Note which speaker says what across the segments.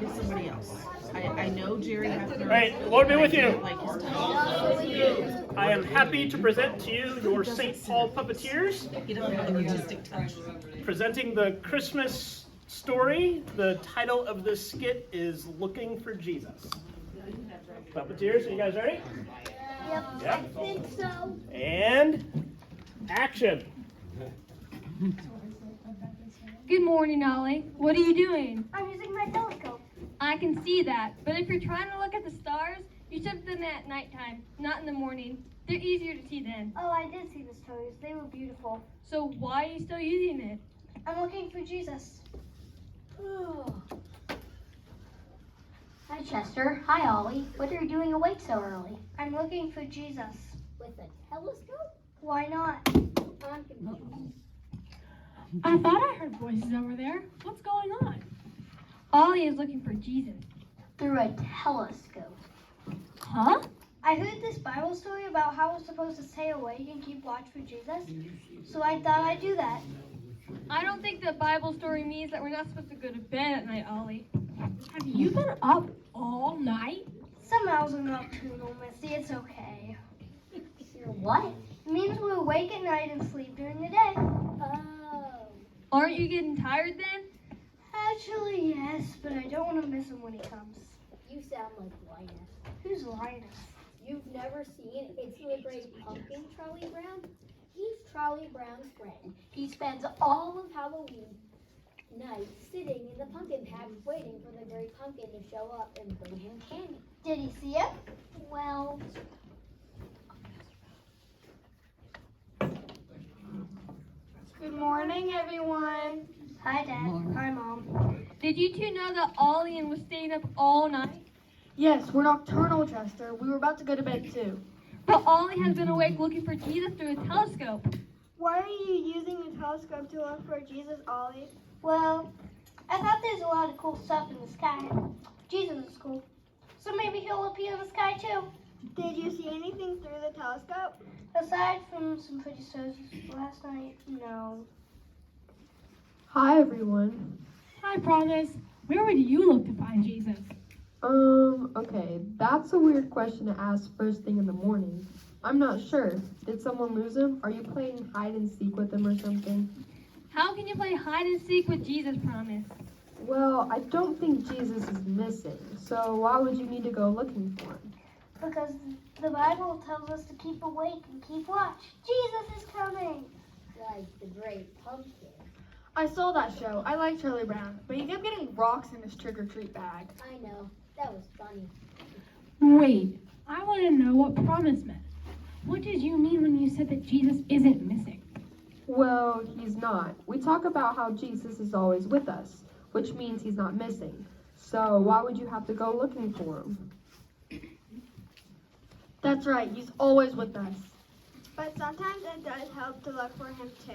Speaker 1: is somebody else. I know Jerry has to.
Speaker 2: Right, Lord be with you.
Speaker 1: Like his touch.
Speaker 2: I am happy to present to you your St. Paul puppeteers.
Speaker 1: He doesn't have an artistic touch.
Speaker 2: Presenting the Christmas story. The title of this skit is Looking for Jesus. Puppeteers, are you guys ready?
Speaker 3: Yep.
Speaker 2: Yep.
Speaker 3: I think so.
Speaker 2: And action.
Speaker 4: Good morning, Ollie. What are you doing?
Speaker 3: I'm using my telescope.
Speaker 4: I can see that, but if you're trying to look at the stars, you should have done that at nighttime, not in the morning. They're easier to see then.
Speaker 3: Oh, I did see the stars. They were beautiful.
Speaker 4: So why are you still using it?
Speaker 3: I'm looking for Jesus.
Speaker 5: Hi, Chester. Hi, Ollie. What are you doing awake so early?
Speaker 3: I'm looking for Jesus.
Speaker 5: With a telescope?
Speaker 3: Why not?
Speaker 5: I'm confused.
Speaker 4: I thought I heard voices over there. What's going on? Ollie is looking for Jesus.
Speaker 5: Through a telescope.
Speaker 4: Huh?
Speaker 3: I heard this Bible story about how we're supposed to stay awake and keep watch for Jesus. So I thought I'd do that.
Speaker 4: I don't think the Bible story means that we're not supposed to go to bed at night, Ollie. Have you been up all night?
Speaker 3: Some owls are nocturnal, Misty. It's okay.
Speaker 5: You're what?
Speaker 3: It means we're awake at night and sleep during the day.
Speaker 5: Oh.
Speaker 4: Aren't you getting tired then?
Speaker 3: Actually, yes, but I don't want to miss him when he comes.
Speaker 5: You sound like Linus.
Speaker 3: Who's Linus?
Speaker 5: You've never seen It's the Great Pumpkin, Charlie Brown? He's Charlie Brown's friend. He spends all of Halloween night sitting in the pumpkin patch waiting for the great pumpkin to show up and bring him candy.
Speaker 3: Did he see him?
Speaker 5: Well,
Speaker 3: Good morning, everyone. Hi, Dad. Hi, Mom.
Speaker 4: Did you two know that Ollie was staying up all night?
Speaker 6: Yes, we're nocturnal, Chester. We were about to go to bed too.
Speaker 4: But Ollie has been awake looking for Jesus through a telescope.
Speaker 3: Why are you using a telescope to look for Jesus, Ollie? Well, I thought there's a lot of cool stuff in the sky. Jesus is cool. So maybe he'll appear in the sky too. Did you see anything through the telescope? Aside from some pretty stars last night, no.
Speaker 6: Hi, everyone.
Speaker 4: Hi, Promise. Where would you look to find Jesus?
Speaker 6: Okay, that's a weird question to ask first thing in the morning. I'm not sure. Did someone lose him? Are you playing hide and seek with him or something?
Speaker 4: How can you play hide and seek with Jesus, Promise?
Speaker 6: Well, I don't think Jesus is missing, so why would you need to go looking for him?
Speaker 3: Because the Bible tells us to keep awake and keep watch. Jesus is coming.
Speaker 5: like the great pumpkin.
Speaker 6: I saw that show. I like Charlie Brown, but he kept getting rocks in his trick-or-treat bag.
Speaker 5: I know. That was funny.
Speaker 4: Wait, I want to know what promise meant. What did you mean when you said that Jesus isn't missing?
Speaker 6: Well, he's not. We talk about how Jesus is always with us, which means he's not missing. So why would you have to go looking for him?
Speaker 7: That's right, he's always with us.
Speaker 3: But sometimes it does help to look for him too.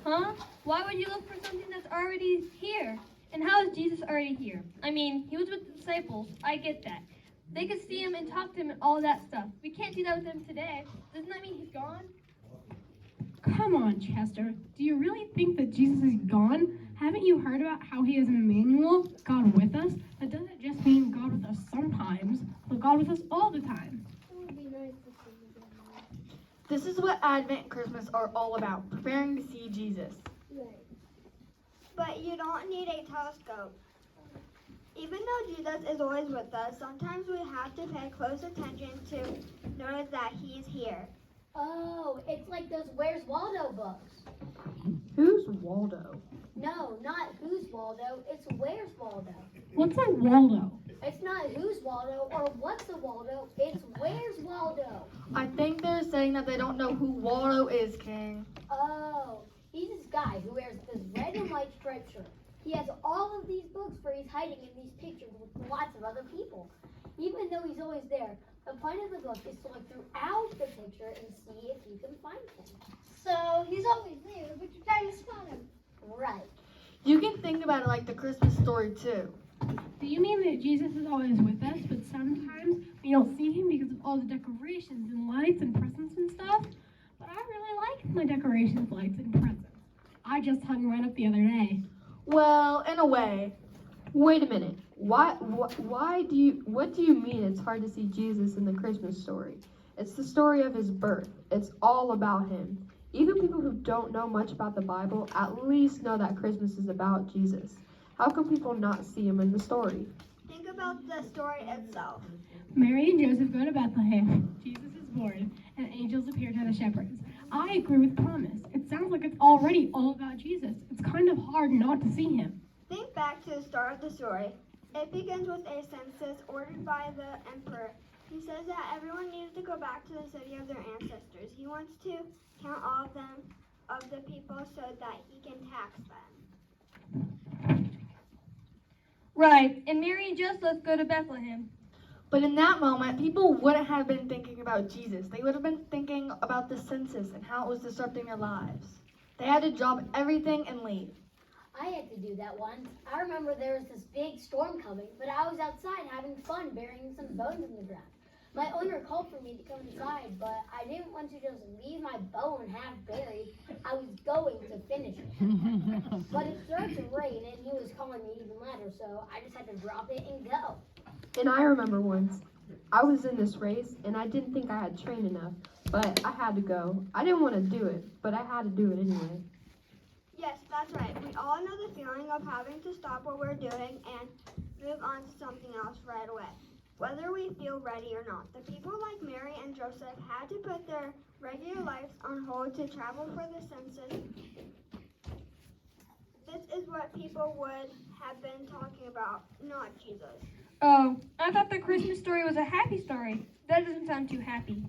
Speaker 4: Huh? Why would you look for something that's already here? And how is Jesus already here? I mean, he was with the disciples. I get that. They could see him and talk to him and all that stuff. We can't do that with him today. Doesn't that mean he's gone?
Speaker 8: Come on, Chester. Do you really think that Jesus is gone? Haven't you heard about how he is Emmanuel, God with us? That doesn't just mean God with us sometimes, but God with us all the time.
Speaker 3: It would be nice to see him again.
Speaker 7: This is what Advent and Christmas are all about, preparing to see Jesus.
Speaker 3: Right. But you don't need a telescope. Even though Jesus is always with us, sometimes we have to pay close attention to notice that he's here.
Speaker 5: Oh, it's like those Where's Waldo books.
Speaker 6: Who's Waldo?
Speaker 5: No, not Who's Waldo, it's Where's Waldo.
Speaker 8: What's a Waldo?
Speaker 5: It's not Who's Waldo or What's a Waldo, it's Where's Waldo.
Speaker 7: I think they're saying that they don't know who Waldo is, King.
Speaker 5: Oh, he's this guy who wears this red and white striped shirt. He has all of these books where he's hiding in these pictures with lots of other people. Even though he's always there, the point of the book is to look throughout the picture and see if you can find him.
Speaker 3: So he's always there, but you're trying to spot him.
Speaker 5: Right.
Speaker 7: You can think about it like the Christmas story too.
Speaker 8: Do you mean that Jesus is always with us, but sometimes we don't see him because of all the decorations and lights and presents and stuff? But I really like my decorations, lights, and presents. I just hung one up the other day.
Speaker 7: Well, in a way.
Speaker 6: Wait a minute. What do you mean it's hard to see Jesus in the Christmas story? It's the story of his birth. It's all about him. Even people who don't know much about the Bible at least know that Christmas is about Jesus. How can people not see him in the story?
Speaker 3: Think about the story itself.
Speaker 8: Mary and Joseph go to Bethlehem. Jesus is born, and angels appear to the shepherds. I agree with Thomas. It sounds like it's already all about Jesus. It's kind of hard not to see him.
Speaker 3: Think back to the start of the story. It begins with a census ordered by the emperor. He says that everyone needs to go back to the city of their ancestors. He wants to count all of them, of the people, so that he can tax them.
Speaker 4: Right, and Mary and Joseph go to Bethlehem.
Speaker 7: But in that moment, people wouldn't have been thinking about Jesus. They would have been thinking about the census and how it was disrupting their lives. They had to drop everything and leave.
Speaker 5: I had to do that once. I remember there was this big storm coming, but I was outside having fun burying some bones in the ground. My owner called for me to come inside, but I didn't want to just leave my bone half buried. I was going to finish it. But it started to rain and he was calling me even louder, so I just had to drop it and go.
Speaker 6: And I remember once, I was in this race and I didn't think I had trained enough, but I had to go. I didn't want to do it, but I had to do it anyway.
Speaker 3: Yes, that's right. We all know the feeling of having to stop what we're doing and move on to something else right away, whether we feel ready or not. The people like Mary and Joseph had to put their regular lives on hold to travel for the census. This is what people would have been talking about, not Jesus.
Speaker 4: Oh, I thought the Christmas story was a happy story. That doesn't sound too happy.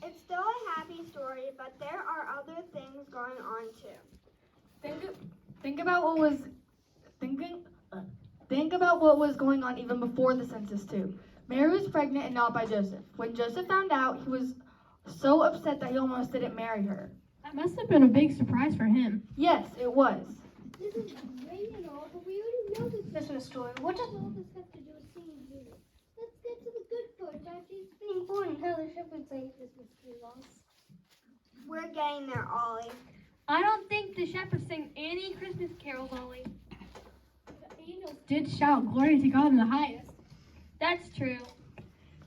Speaker 3: It's still a happy story, but there are other things going on too.
Speaker 7: Think about what was think about what was going on even before the census too. Mary was pregnant and not by Joseph. When Joseph found out, he was so upset that he almost didn't marry her.
Speaker 8: That must have been a big surprise for him.
Speaker 7: Yes, it was.
Speaker 5: This is great and all, but we already know the Christmas story. What does all this have to do with seeing Jesus? Let's get to the good part, that Jesus being born and how the shepherds sang Christmas carols.
Speaker 3: We're getting there, Ollie.
Speaker 4: I don't think the shepherds sing any Christmas carols, Ollie.
Speaker 8: The angels did shout, "Glory to God in the highest."
Speaker 4: That's true.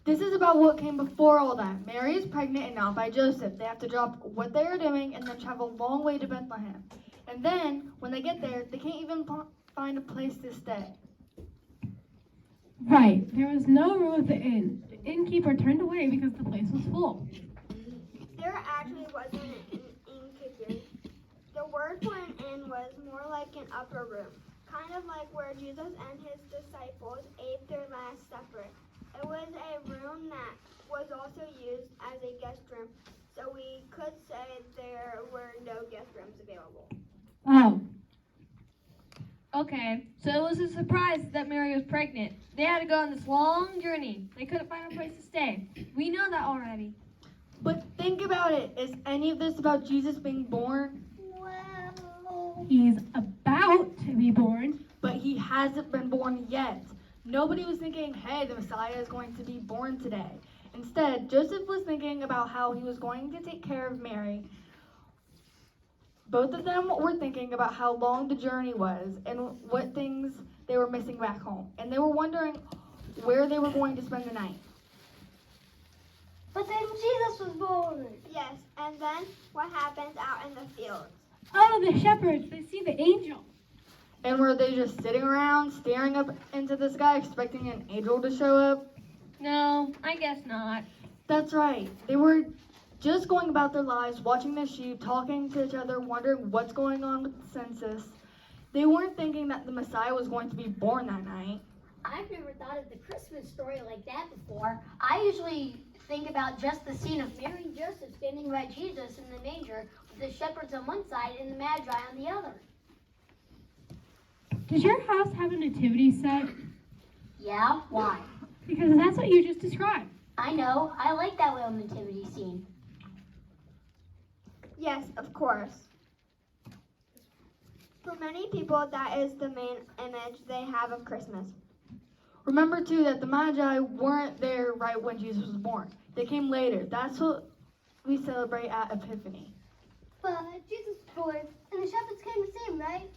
Speaker 7: This is about what came before all that. Mary is pregnant and not by Joseph. They have to drop what they are doing and then travel a long way to Bethlehem. And then, when they get there, they can't even find a place to stay.
Speaker 8: Right, there was no room at the inn. The innkeeper turned away because the place was full.
Speaker 3: There actually wasn't an innkeeper. The word for an inn was more like an upper room, kind of like where Jesus and his disciples ate their Last Supper. It was a room that was also used as a guest room, so we could say there were no guest rooms available.
Speaker 8: Oh,
Speaker 4: Okay, so it was a surprise that Mary was pregnant. They had to go on this long journey. They couldn't find a place to stay. We know that already.
Speaker 7: But think about it. Is any of this about Jesus being born?
Speaker 3: Well,
Speaker 8: he's about to be born.
Speaker 7: But he hasn't been born yet. Nobody was thinking, hey, the Messiah is going to be born today. Instead, Joseph was thinking about how he was going to take care of Mary. Both of them were thinking about how long the journey was and what things they were missing back home. And they were wondering where they were going to spend the night.
Speaker 3: but then Jesus was born. Yes, and then what happens out in the fields?
Speaker 8: Oh, the shepherds, they see the angel.
Speaker 7: And were they just sitting around, staring up into the sky, expecting an angel to show up?
Speaker 4: No, I guess not.
Speaker 7: That's right. They were just going about their lives, watching their sheep, talking to each other, wondering what's going on with the census. They weren't thinking that the Messiah was going to be born that night.
Speaker 5: I've never thought of the Christmas story like that before. I usually think about just the scene of Mary and Joseph standing by Jesus in the manger with the shepherds on one side and the Magi on the other.
Speaker 8: Does your house have a nativity set?
Speaker 5: Yeah, why?
Speaker 8: Because that's what you just described.
Speaker 5: I know. I like that little nativity scene.
Speaker 3: Yes, of course. For many people, that is the main image they have of Christmas.
Speaker 7: Remember, too, that the Magi weren't there right when Jesus was born. They came later. That's what we celebrate at Epiphany.
Speaker 3: But Jesus was born, and the shepherds came to see him, right?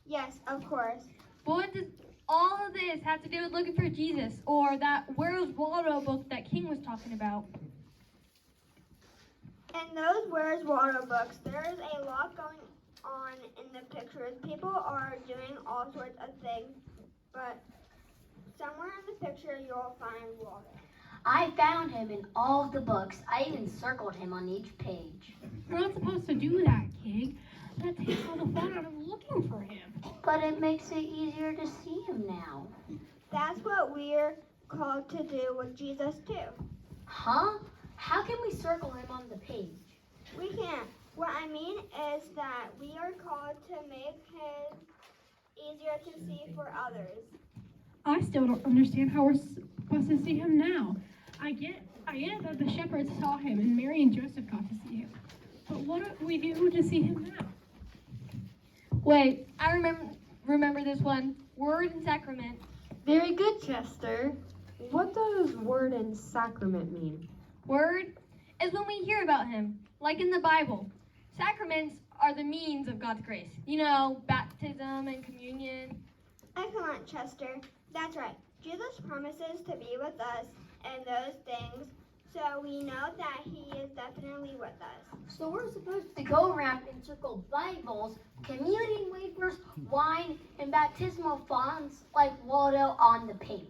Speaker 3: Yes, of course.
Speaker 4: But what does all of this have to do with looking for Jesus or that Where's Waldo book that King was talking about?
Speaker 3: In those Where's Waldo books, there's a lot going on in the pictures. People are doing all sorts of things, but somewhere in the picture you'll find Waldo.
Speaker 5: I found him in all of the books. I even circled him on each page.
Speaker 8: You're not supposed to do that, King. That takes all the fun out of looking for him.
Speaker 5: But it makes it easier to see him now.
Speaker 3: That's what we're called to do with Jesus too.
Speaker 5: Huh? How can we circle him on the page?
Speaker 3: We can't. What I mean is that we are called to make him easier to see for others.
Speaker 8: I still don't understand how we're supposed to see him now. I get that the shepherds saw him and Mary and Joseph got to see him. But what do we do to see him now?
Speaker 4: Wait, I remember this one. Word and sacrament.
Speaker 6: Very good, Chester. What does word and sacrament mean?
Speaker 4: Word is when we hear about him, like in the Bible. Sacraments are the means of God's grace. You know, baptism and communion.
Speaker 3: Excellent, Chester. That's right. Jesus promises to be with us and those things, so we know that he is definitely with us.
Speaker 5: So we're supposed to go around and circle Bibles, communion wafers, wine, and baptismal fonts like Waldo on the page.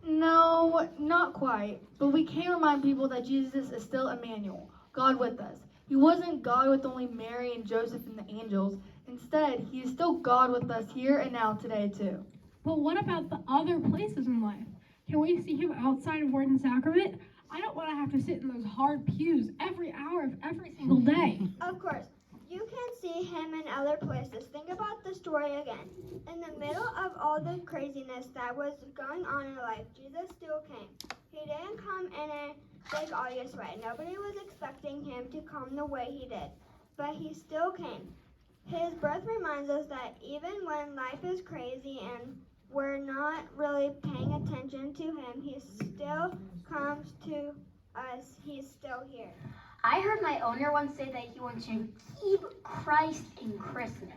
Speaker 7: No, not quite. But we can remind people that Jesus is still Emmanuel, God with us. He wasn't God with only Mary and Joseph and the angels. Instead, he is still God with us here and now today too.
Speaker 8: But what about the other places in life? Can we see him outside of Word and Sacrament? I don't want to have to sit in those hard pews every hour of every single day.
Speaker 3: Of course, you can see him in other places. Think about the story again. In the middle of all the craziness that was going on in life, Jesus still came. He didn't come in a big obvious way. Nobody was expecting him to come the way he did, but he still came. His birth reminds us that even when life is crazy and we're not really paying attention to him, he still comes to us. He's still here.
Speaker 5: I heard my owner once say that he wants to keep Christ in Christmas.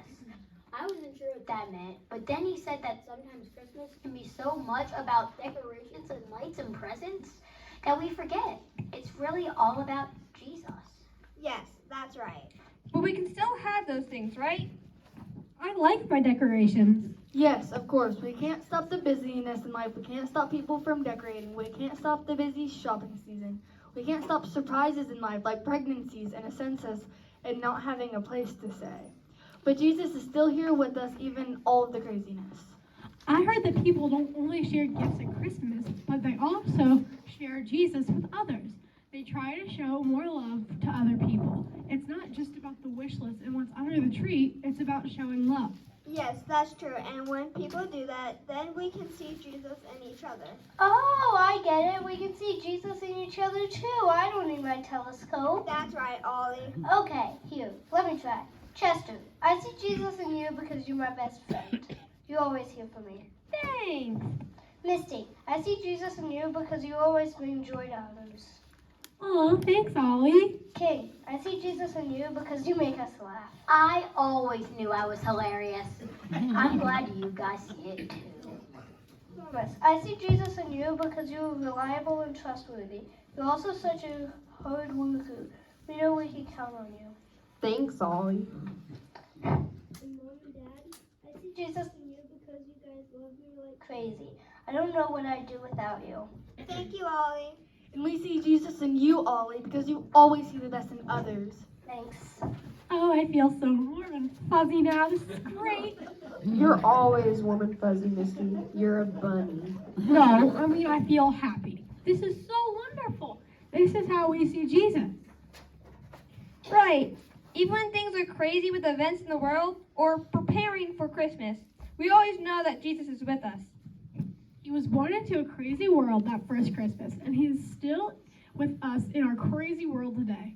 Speaker 5: I wasn't sure what that meant, but then he said that sometimes Christmas can be so much about decorations and lights and presents that we forget. It's really all about Jesus.
Speaker 3: Yes, that's right.
Speaker 4: But we can still have those things, right?
Speaker 8: I like my decorations.
Speaker 7: Yes, of course. We can't stop the busyness in life. We can't stop people from decorating. We can't stop the busy shopping season. We can't stop surprises in life like pregnancies and a census and not having a place to stay. But Jesus is still here with us even in all of the craziness.
Speaker 8: I heard that people don't only share gifts at Christmas, but they also share Jesus with others. They try to show more love to other people. It's not just about the wish list and what's under the tree, it's about showing love.
Speaker 3: Yes, that's true. And when people do that, then we can see Jesus in each other. Oh, I get it. We can see Jesus in each other too. I don't need my telescope. That's right, Ollie.
Speaker 5: Okay, here, let me try. Chester, I see Jesus in you because you're my best friend. You always here for me.
Speaker 4: Thanks.
Speaker 5: Misty, I see Jesus in you because you always bring joy to others.
Speaker 8: Oh, thanks, Ollie.
Speaker 5: King, I see Jesus in you because you make us laugh. I always knew I was hilarious. I'm glad you guys see it too. Thomas, I see Jesus in you because you're reliable and trustworthy. You're also such a hard worker. We know we can count on you.
Speaker 6: Thanks, Ollie.
Speaker 3: And Mom and Dad, I see Jesus in you because you guys love me like
Speaker 5: Crazy. I don't know what I'd do without you.
Speaker 3: Thank you, Ollie.
Speaker 7: And we see Jesus in you, Ollie, because you always see the best in others.
Speaker 5: Thanks.
Speaker 8: Oh, I feel so warm and fuzzy now. This is great.
Speaker 6: You're always warm and fuzzy, Misty. You're a bunny.
Speaker 8: No, I mean, I feel happy. This is so wonderful. This is how we see Jesus.
Speaker 4: Right. Even when things are crazy with events in the world or preparing for Christmas, we always know that Jesus is with us.
Speaker 8: He was born into a crazy world that first Christmas, and he is still with us in our crazy world today.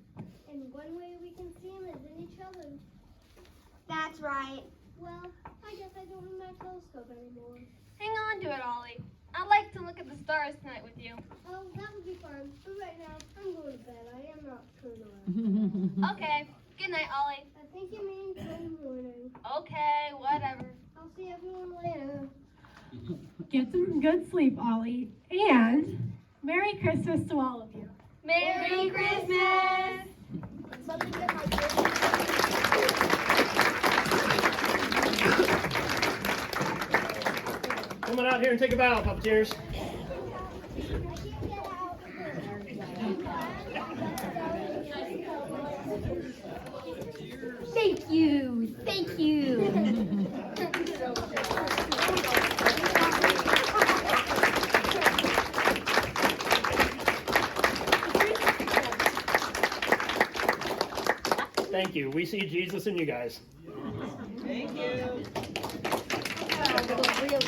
Speaker 3: And one way we can see him is in each other. That's right. Well, I guess I don't need my telescope anymore.
Speaker 4: Hang on to it, Ollie. I'd like to look at the stars tonight with you.
Speaker 3: Oh, that would be fun. But right now, I'm going to bed. I am not turned on.
Speaker 4: Okay. Good night, Ollie.
Speaker 3: I think you mean good morning.
Speaker 4: Okay, whatever.
Speaker 3: I'll see everyone later.
Speaker 8: Get some good sleep, Ollie. And Merry Christmas to all of you.
Speaker 4: Merry Christmas!
Speaker 5: Something that my
Speaker 2: Come on out here and take a bow, puppeteers.
Speaker 5: Thank you. Thank you.
Speaker 2: Thank you. We see Jesus in you guys.
Speaker 1: Thank you.
Speaker 5: Real.